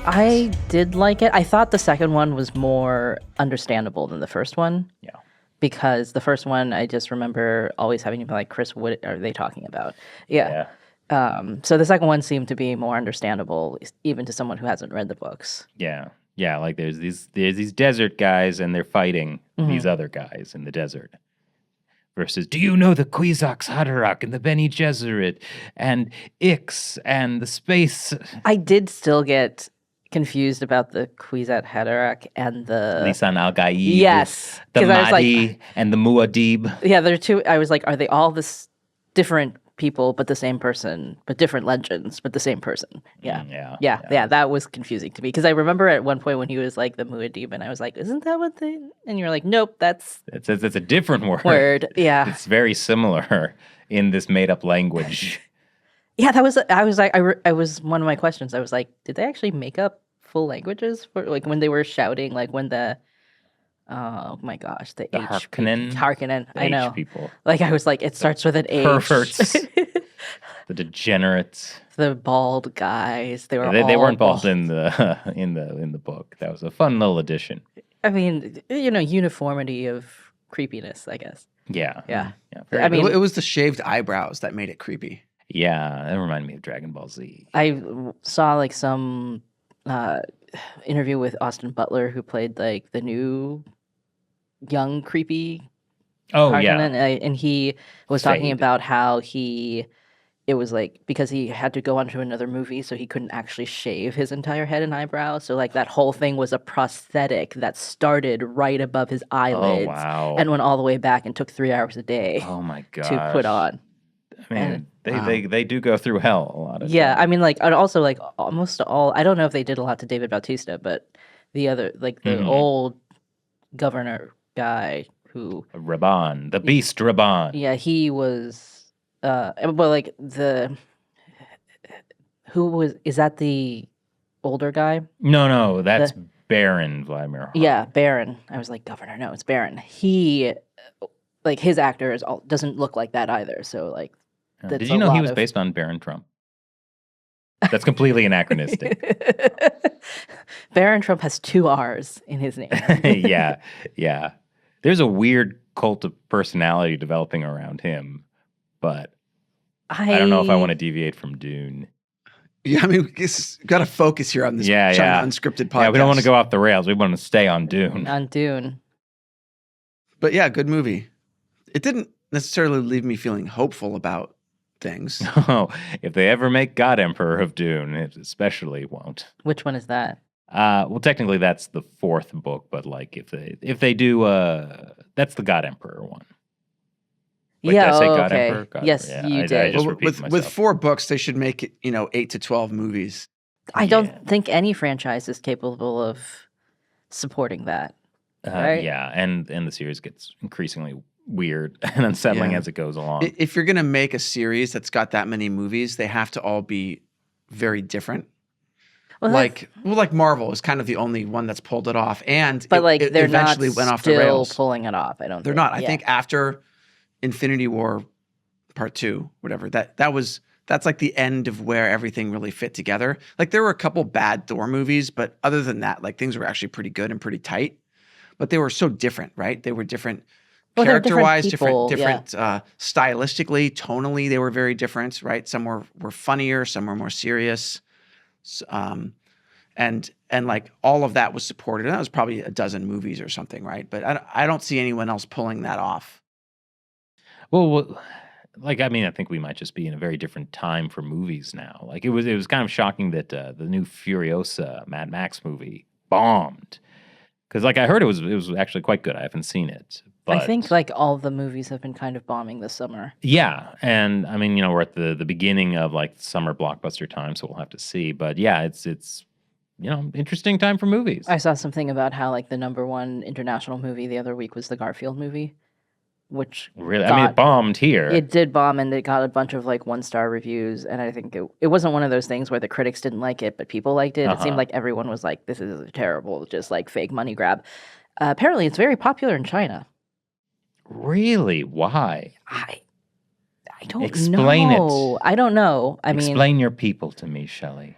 I did like it. I thought the second one was more understandable than the first one. Yeah. Because the first one, I just remember always having to be like, Chris, what are they talking about? Yeah. So the second one seemed to be more understandable, even to someone who hasn't read the books. Yeah. Yeah, like there's these desert guys and they're fighting these other guys in the desert. Versus, do you know the Kwisatz Haderach and the Bene Gesserit and Ix and the space? I did still get confused about the Kwisatz Haderach and the Lisan al-Gaib. Yes. The 'Cause I was Mahdi and the Muad'Dib. Yeah, there are two. I was like, are they all this different people, but the same person, but different legends, but the same person? Yeah. Yeah. That was confusing to me because I remember at one point when he was like the Muad'Dib, and I was like, isn't that what they? And you were like, nope, that's It's a different word. Yeah. It's very similar in this made-up language. Yeah, that was. I was like, I was one of my questions. I was like, did they actually make up full languages for like when they were shouting, like when the oh my gosh, the H Harkonnen. I know. H people. Like I was like, it starts with an H. Perverts. The degenerates. The bald guys. They were. They weren't bald in the in the book. That was a fun little addition. I mean, uniformity of creepiness, I guess. Yeah. I mean, it was the shaved eyebrows that made it creepy. Yeah, that reminded me of Dragon Ball Z. I saw like some interview with Austin Butler, who played like the new young creepy. Harkonnen, and he was talking about how it was like because he had to go on to another movie, so he couldn't actually shave his entire head and eyebrows. So like that whole thing was a prosthetic that started right above his eyelids and went all the way back and took 3 hours a day. Oh my god! To put on. I mean, they do go through hell a lot of yeah, time. I mean, like, and also, like, almost all, I don't know if they did a lot to David Bautista, but the other, like, the old governor guy who... Raban, the beast Raban. Yeah, he was, but, like, is that the older guy? No, that's Baron Vladimir Hart. Yeah, Baron. I was like, governor, no, it's Baron. He, like, his actor doesn't look like that either, so, like, did you know he was based on Baron Trump? That's completely anachronistic. Baron Trump has 2 R's in his name. Yeah. There's a weird cult of personality developing around him, but I don't know if I want to deviate from Dune. Yeah, I mean, we got to focus here on this China Unscripted podcast. Yeah, we don't want to go off the rails. We want to stay on Dune. On Dune. But yeah, good movie. It didn't necessarily leave me feeling hopeful about things. Oh, if they ever make God Emperor of Dune, it especially won't. Which one is that? Well, technically that's the 4th book, but like if they do, that's the God Emperor one. Wait, yeah. did I say God okay. Emperor? God yes, Emperor. you I did. just repeated myself. With 4 books, they should make it 8 to 12 movies. I don't think any franchise is capable of supporting that. Right? Yeah, and the series gets increasingly weird and unsettling as it goes along. If you're going to make a series that's got that many movies, they have to all be very different. Well, like Marvel is kind of the only one that's pulled it off, but it they're eventually went off the rails. Pulling it off. They're not. I think after Infinity War Part 2, whatever that's like the end of where everything really fit together. Like there were a couple bad Thor movies, but other than that, like things were actually pretty good and pretty tight. But they were so different, right? They were different. Character-wise, different stylistically, tonally, they were very different, right? Some were funnier, some were more serious, and like all of that was supported. And that was probably a dozen movies or something, right? But I don't see anyone else pulling that off. Well, like I mean, I think we might just be in a very different time for movies now. Like it was kind of shocking that the new Furiosa Mad Max movie bombed because, like, I heard it was actually quite good. I haven't seen it. But, I think like all the movies have been kind of bombing this summer. Yeah, and I mean, we're at the beginning of like summer blockbuster time, so we'll have to see. But yeah, it's interesting time for movies. I saw something about how like the #1 international movie the other week was the Garfield movie, which really, I mean, it bombed here. It did bomb, and it got a bunch of like 1-star reviews. And I think it wasn't one of those things where the critics didn't like it, but people liked it. It seemed like everyone was like, "This is terrible," just like fake money grab. Apparently, it's very popular in China. Really? Why? I don't Explain know. it. I don't know. Explain your people to me, Shelley.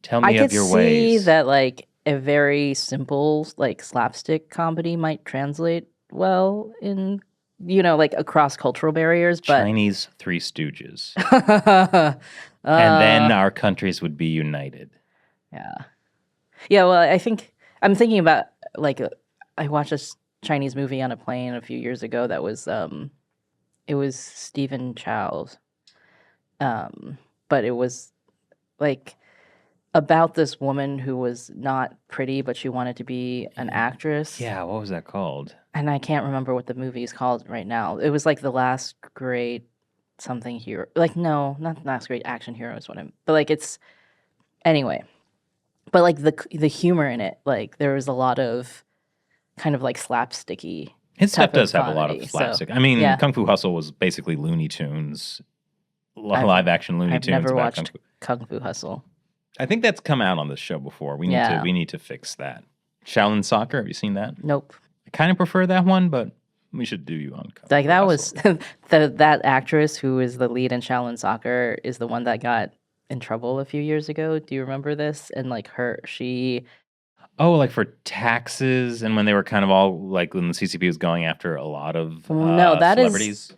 Tell me of your ways. I could see that like a very simple like slapstick comedy might translate well in like across cultural barriers, but Chinese Three Stooges. And then our countries would be united. Yeah. Yeah, well, I'm thinking about like I watched this Chinese movie on a plane a few years ago that was it was Stephen Chow's. But it was like about this woman who was not pretty, but she wanted to be an actress. Yeah, what was that called? And I can't remember what the movie is called right now. It was like The Last Great something hero. Like, no, not Last Great Action Hero is what but like it's anyway. But like the humor in it, like there was a lot of kind of like slapsticky. His stuff does have a lot comedy, of slapstick. so, I mean, yeah. Kung Fu Hustle was basically Looney Tunes, live action Looney I've Tunes. never about watched Kung Fu Hustle. I think that's come out on this show before. We need to fix that. Shaolin Soccer, have you seen that? Nope. I kind of prefer that one, but we should do you on Kung Like Fu that Hustle. was that actress who is the lead in Shaolin Soccer is the one that got in trouble a few years ago. Do you remember this? And like she like for taxes and when they were kind of all like when the CCP was going after a lot of no, that celebrities. is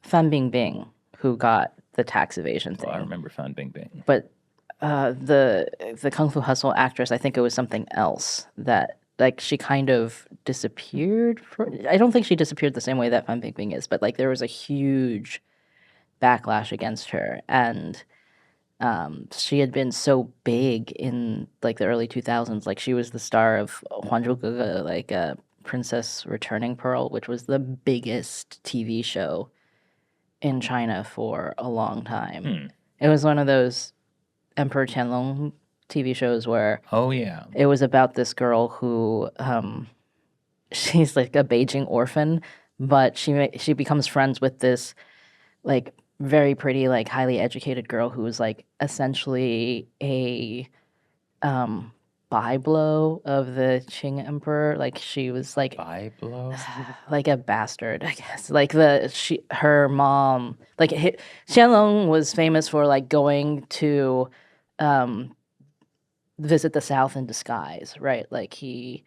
Fan Bingbing who got the tax evasion thing. I remember Fan Bingbing. But the Kung Fu Hustle actress, I think it was something else that like she kind of disappeared. I don't think she disappeared the same way that Fan Bingbing is, but like there was a huge backlash against her, and she had been so big in like the early 2000s. Like she was the star of Huanzhou Ge, like Princess Returning Pearl, which was the biggest TV show in China for a long time. It was one of those Emperor Qianlong TV shows where it was about this girl who she's like a Beijing orphan, but she becomes friends with this like very pretty, like highly educated girl who was like essentially a byblow of the Qing emperor. Like she was like byblow, like a bastard, I guess. Like her mom, like Qianlong was famous for like going to visit the South in disguise, right? Like he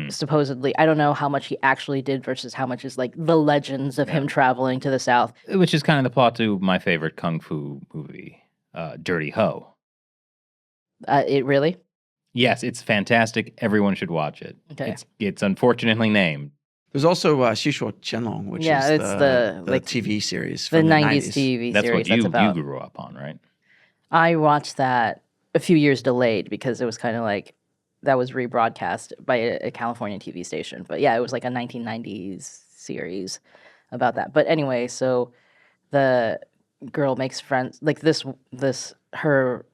supposedly, I don't know how much he actually did versus how much is like the legends of him traveling to the South. Which is kind of the plot to my favorite Kung Fu movie, Dirty Ho. It really? Yes, it's fantastic. Everyone should watch it. Okay. It's unfortunately named. There's also Xishuo Qianlong, which is the like, TV series from the 90s TV That's series. What you grew up on, right? I watched that a few years delayed because it was kind of like that was rebroadcast by a California TV station. But yeah, it was like a 1990s series about that. But anyway, so the girl makes friends like this her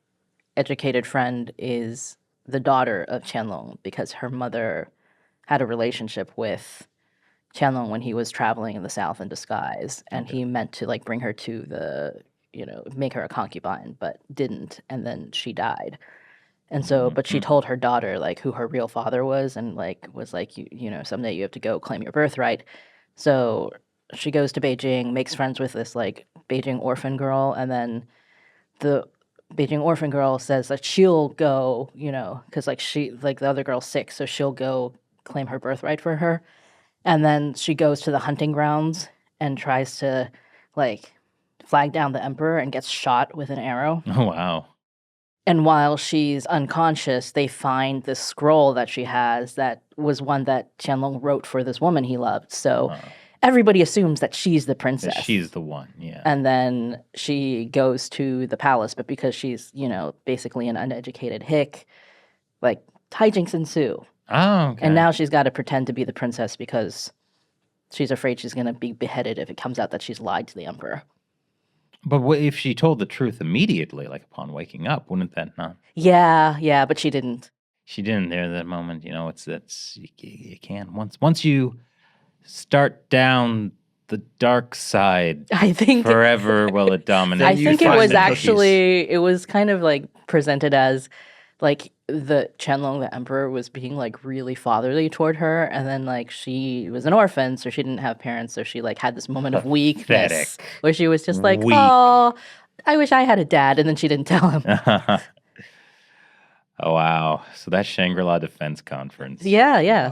educated friend is the daughter of Qianlong because her mother had a relationship with Qianlong when he was traveling in the South in disguise, and he meant to like bring her to the make her a concubine, but didn't, and then she died. And so, but she told her daughter like who her real father was, and like was like you know someday you have to go claim your birthright. So she goes to Beijing, makes friends with this like Beijing orphan girl, and then the Beijing orphan girl says that she'll go, because like the other girl's sick, so she'll go claim her birthright for her. And then she goes to the hunting grounds and tries to like flag down the emperor and gets shot with an arrow. Oh, wow. And while she's unconscious, they find this scroll that she has that was one that Qianlong wrote for this woman he loved. So everybody assumes that she's the princess. That she's the one, yeah. And then she goes to the palace, but because she's, basically an uneducated hick, like hijinks ensue. Oh, okay. And now she's got to pretend to be the princess because she's afraid she's going to be beheaded if it comes out that she's lied to the emperor. But what if she told the truth immediately, like upon waking up? Wouldn't that not? Yeah, but she didn't. She didn't there that moment. You can't. Once you start down the dark side, I think forever will it dominate. I think it was actually, it was kind of like presented as like the Qianlong, the emperor, was being like really fatherly toward her, and then like she was an orphan, so she didn't have parents, so she like had this moment of weakness where she was just like, oh, I wish I had a dad, and then she didn't tell him. Oh, wow. So that's Shangri-La Defense Conference. Yeah, yeah.